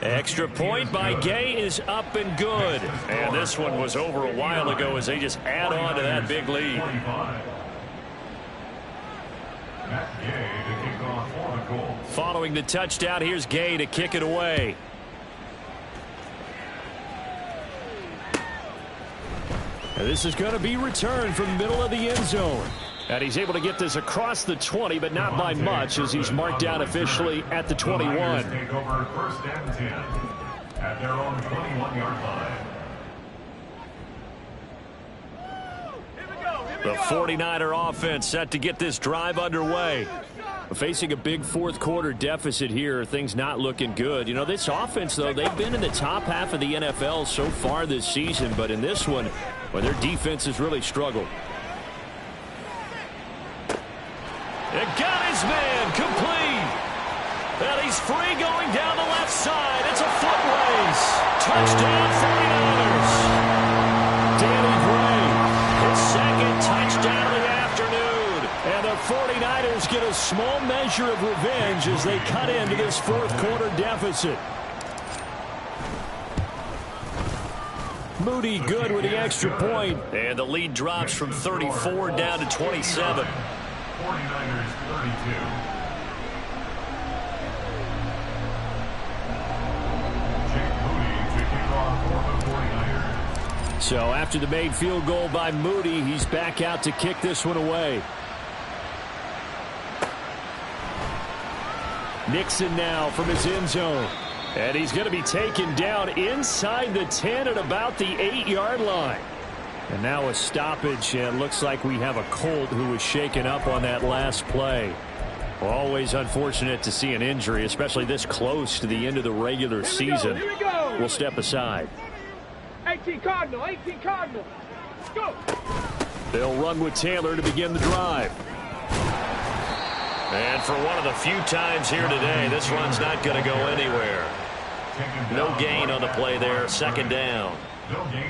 Extra point by Gay is up and good. And this one was over a while ago as they just add on to that big lead. Following the touchdown, here's Gay to kick it away. And this is going to be returned from the middle of the end zone. And he's able to get this across the 20, but not by much as he's marked down officially at the 21. Take over 1st and 10 at their own 21-yard line. The 49er offense set to get this drive underway. Facing a big fourth quarter deficit here, things not looking good. You know, this offense, though, they've been in the top half of the NFL so far this season, but in this one, well, their defense has really struggled. It got his man complete. And he's free going down the left side. It's a foot race. Touchdown 49ers. Danny Gray, his second touchdown of the afternoon. And the 49ers get a small measure of revenge as they cut into this fourth quarter deficit. Moody good with the extra point. And the lead drops from 34 down to 27. 49ers 32. So after the made field goal by Moody, he's back out to kick this one away. Nixon now from his end zone. And he's going to be taken down inside the 10 at about the 8-yard line. And now a stoppage, and it looks like we have a Colt who was shaken up on that last play. Always unfortunate to see an injury, especially this close to the end of the regular season. We'll step aside. 18 Cardinal, 18 Cardinal. Go. They'll run with Taylor to begin the drive. And for one of the few times here today, this run's not going to go anywhere. No gain on the play there, second down.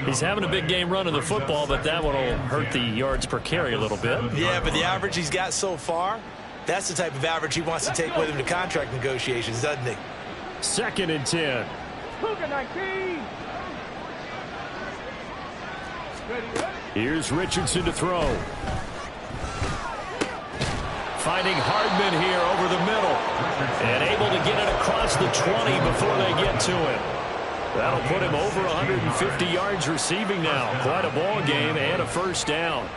He's having a big game running the football, but that one will hurt the yards per carry a little bit. Yeah, but the average he's got so far, that's the type of average he wants to take with him to contract negotiations, doesn't he? Second and 10. Cougar 19. Here's Richardson to throw. Finding Hardman here over the middle. And able to get it across the 20 before they get to him. That'll put him over 150 yards receiving now. Quite a ball game and a first down.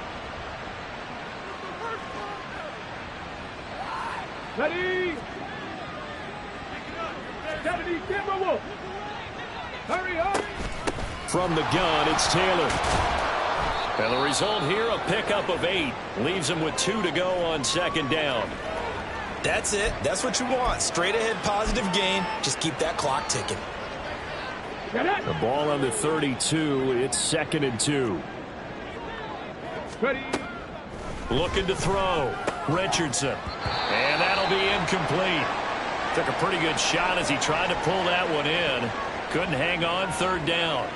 Ready. Kennedy, Timberwolf. Hurry up. From the gun, it's Taylor. And the result here, a pickup of 8. Leaves him with 2 to go on second down. That's it. That's what you want. Straight ahead positive gain. Just keep that clock ticking. The ball on the 32. It's second and 2. Ready. Looking to throw. Richardson. And that'll be incomplete. Took a pretty good shot as he tried to pull that one in. Couldn't hang on, third down.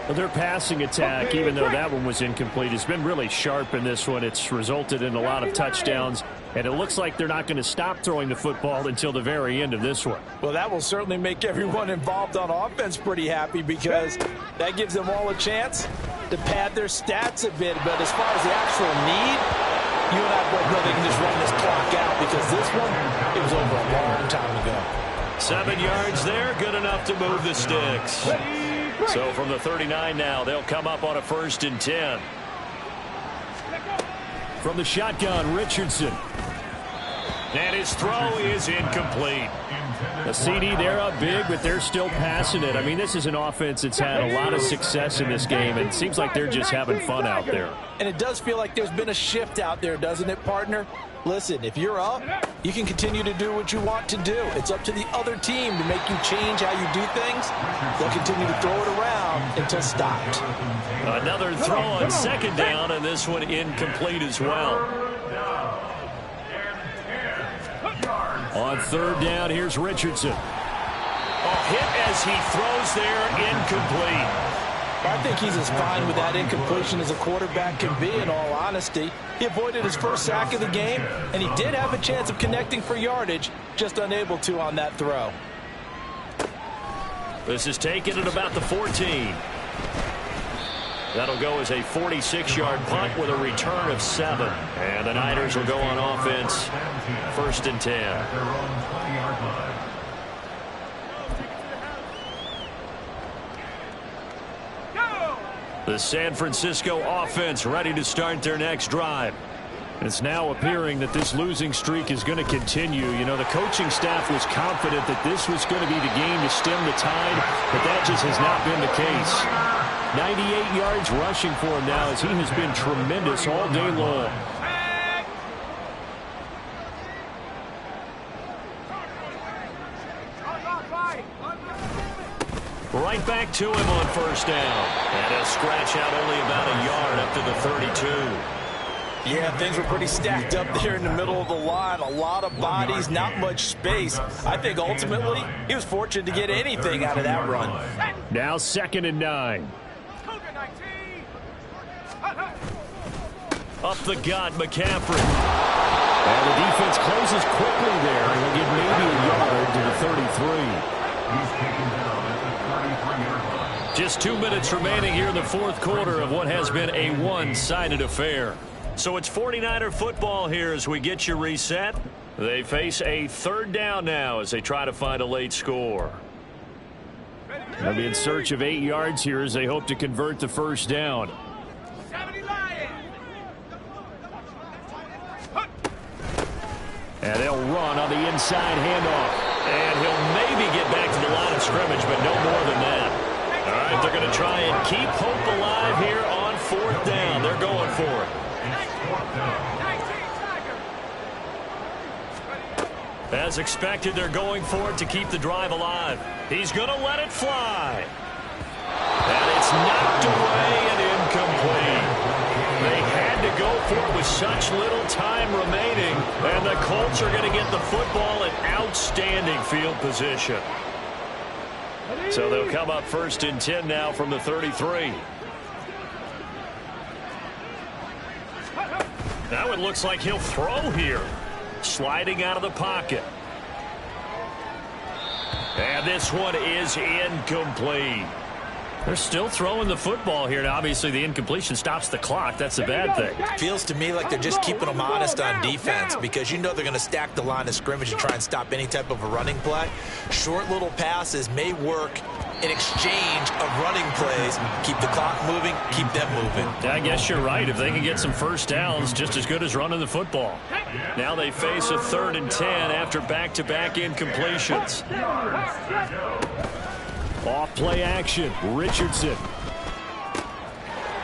Well, their passing attack, even though that one was incomplete, has been really sharp in this one. It's resulted in a lot of touchdowns, and it looks like they're not going to stop throwing the football until the very end of this one. Well, that will certainly make everyone involved on offense pretty happy because that gives them all a chance to pad their stats a bit. But as far as the actual need, you and I both know they can just run this clock out because this one, it was over a long time ago. 7 yards there, good enough to move the sticks. So from the 39 now, they'll come up on a first and 10. From the shotgun, Richardson. And his throw is incomplete. A CD, they're up big, but they're still passing it. I mean, this is an offense that's had a lot of success in this game, and it seems like they're just having fun out there. And it does feel like there's been a shift out there, doesn't it, partner? Listen, if you're up, you can continue to do what you want to do. It's up to the other team to make you change how you do things. They'll continue to throw it around until stopped. Another throw on second down, and this one incomplete as well. On third down, here's Richardson. A hit as he throws there, incomplete. I think he's as fine with that incompletion as a quarterback can be, in all honesty. He avoided his first sack of the game, and he did have a chance of connecting for yardage, just unable to on that throw. This is taken at about the 14. That'll go as a 46-yard punt with a return of 7. And the Niners will go on offense, first and 10. The San Francisco offense ready to start their next drive. It's now appearing that this losing streak is going to continue. You know, the coaching staff was confident that this was going to be the game to stem the tide, but that just has not been the case. 98 yards rushing for him now as he has been tremendous all day long. Right back to him on first down. And he'll scratch out only about a yard up to the 32. Yeah, things were pretty stacked up there in the middle of the line. A lot of bodies, not much space. I think ultimately he was fortunate to get anything out of that run. Now 2nd and 9. Up the gut, McCaffrey. And the defense closes quickly there. And he'll get maybe a yard to the 33. Just 2 minutes remaining here in the fourth quarter of what has been a one-sided affair. So it's 49er football here as we get you reset. They face a 3rd down now as they try to find a late score. They'll be in search of 8 yards here as they hope to convert the first down. And they'll run on the inside handoff. And he'll maybe get back to the line of scrimmage, but no more than that. All right, they're going to try and keep hope alive here on 4th down. They're going for it. As expected, they're going for it to keep the drive alive. He's going to let it fly. And it's knocked away and incomplete. They had to go for it with such little time remaining, and the Colts are going to get the football in outstanding field position. So they'll come up 1st and 10 now from the 33. Now it looks like he'll throw here. Sliding out of the pocket. And this one is incomplete. They're still throwing the football here. Now, obviously, the incompletion stops the clock. That's a bad thing. Feels to me like they're just keeping them honest on defense because you know they're going to stack the line of scrimmage and try and stop any type of a running play. Short little passes may work in exchange of running plays. Keep the clock moving, keep them moving. I guess you're right. If they can get some first downs, just as good as running the football. Now they face a 3rd and 10 after back-to-back incompletions. Off play action. Richardson.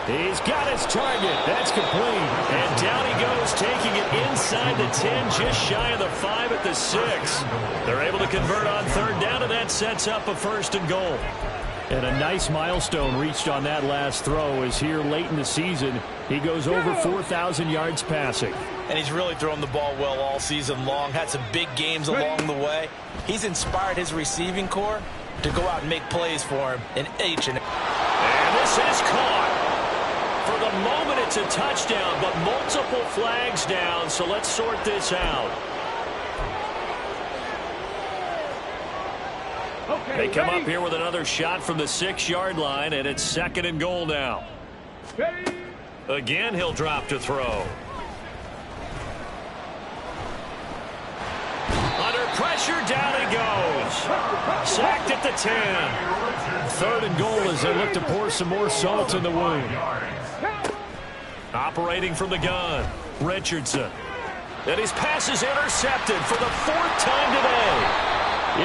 He's got his target. That's complete. And down he goes, taking it inside the 10, just shy of the 5 at the 6. They're able to convert on 3rd down, and that sets up a 1st and goal. And a nice milestone reached on that last throw as here late in the season, he goes over 4,000 yards passing. And he's really thrown the ball well all season long. Had some big games along the way. He's inspired his receiving corps to go out and make plays for him in each and this is caught. For the moment, it's a touchdown, but multiple flags down, so let's sort this out. They come up here with another shot from the 6-yard line, and it's 2nd and goal now. Again, he'll drop to throw. Under pressure, down he goes. Sacked at the 10. 3rd and goal as they look to pour some more salt in the wound. Operating from the gun, Richardson. And his pass is intercepted for the 4th time today.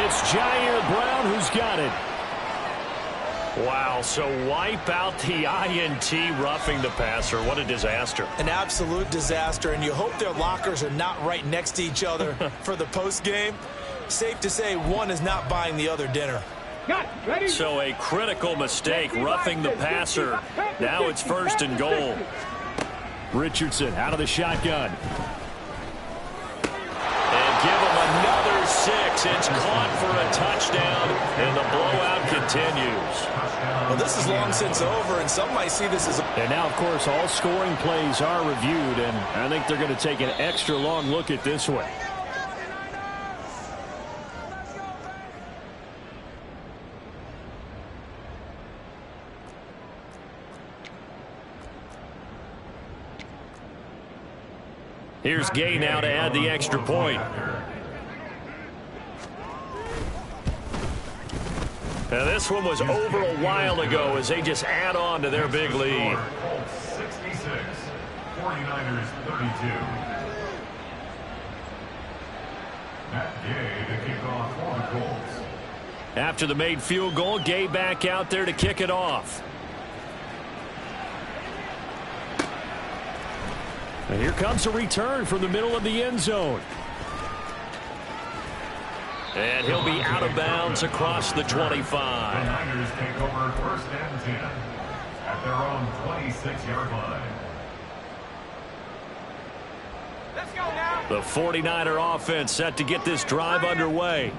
It's Jair Brown who's got it. Wow, so wipe out the INT roughing the passer. What a disaster. An absolute disaster, and you hope their lockers are not right next to each other for the postgame. Safe to say one is not buying the other dinner. So a critical mistake roughing the passer. Now it's 1st and goal. Richardson out of the shotgun. And give him another 6. It's caught for a touchdown, and the blowout continues. Well, this is long since over, and some might see this as a... And now, of course, all scoring plays are reviewed, and I think they're going to take an extra long look at this one. Here's Gay now to add the extra point. Now this one was over a while ago as they just add on to their big lead. 66, 49ers 32. Matt Gay to kick off for the Colts. After the made field goal, Gay back out there to kick it off. And here comes a return from the middle of the end zone. And he'll be out of bounds across the 25. The Niners take over 1st and 10 at their own 26-yard line. Let's go now. The 49er offense set to get this drive underway.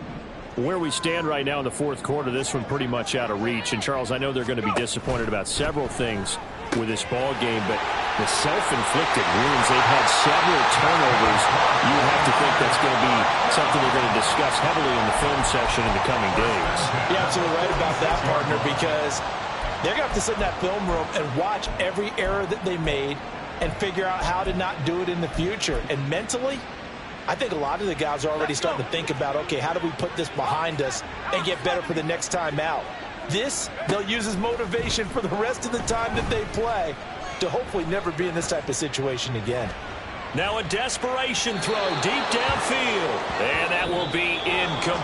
Where we stand right now in the fourth quarter, this one pretty much out of reach. And, Charles, I know they're going to be disappointed about several things with this ball game, but the self-inflicted wounds, they've had several turnovers. You have to think that's going to be something they're going to discuss heavily in the film section in the coming days. You're absolutely right about that, partner, because they're going to have to sit in that film room and watch every error that they made and figure out how to not do it in the future. And mentally, I think a lot of the guys are already starting to think about, okay, how do we put this behind us and get better for the next time out? This, they'll use as motivation for the rest of the time that they play to hopefully never be in this type of situation again. Now a desperation throw deep downfield. And that will be incomplete.